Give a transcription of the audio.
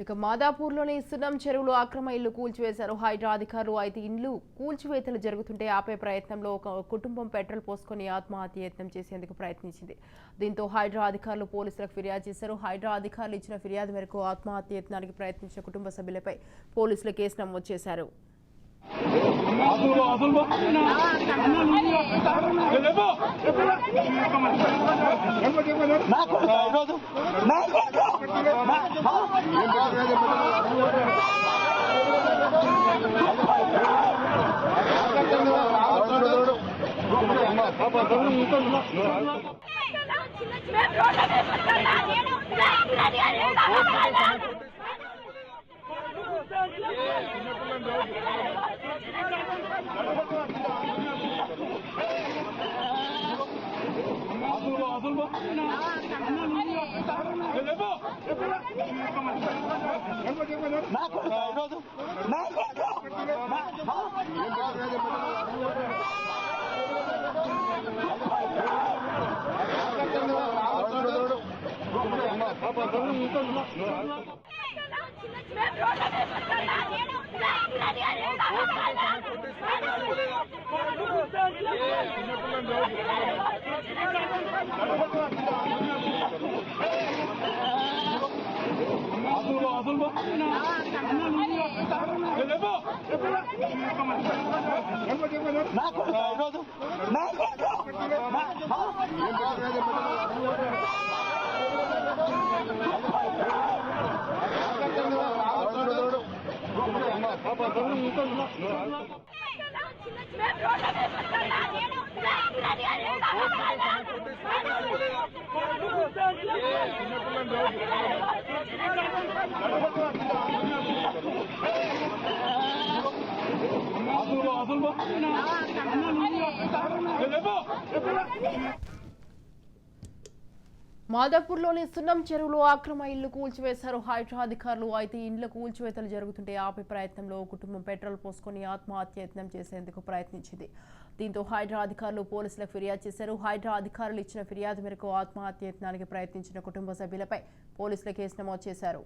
ఇక మాదాపూర్లోని సున్నం చెరువులో అక్రమ ఇల్లు కూల్చివేశారు హైడ్రా అధికారులు. అయితే ఇల్లు కూల్చివేతలు జరుగుతుంటే ఆపే ప్రయత్నంలో ఒక కుటుంబం పెట్రోల్ పోసుకొని ఆత్మహత్య యత్నం చేసేందుకు ప్రయత్నించింది. దీంతో హైడ్రా అధికారులు పోలీసులకు ఫిర్యాదు చేశారు. హైడ్రా అధికారులు ఇచ్చిన ఫిర్యాదు మేరకు ఆత్మహత్య యత్నానికి ప్రయత్నించిన కుటుంబ సభ్యులపై పోలీసులు కేసు నమోదు చేశారు. మాదాపూర్లోని సున్నం చెరువులో అక్రమ ఇల్లు కూల్చివేశారు హైడ్రా అధికారులు. అయితే ఇండ్ల కూల్చివేతలు జరుగుతుంటే ఆపే ప్రయత్నంలో కుటుంబం పెట్రోల్ పోసుకొని ఆత్మహత్య యత్నం చేసేందుకు ప్రయత్నించింది. దీంతో హైడ్రా అధికారులు పోలీసులకు ఫిర్యాదు చేశారు. హైడ్రా అధికారులు ఇచ్చిన ఫిర్యాదు మేరకు ఆత్మహత్య యత్నానికి ప్రయత్నించిన కుటుంబ సభ్యులపై పోలీసులు కేసు నమోదు చేశారు.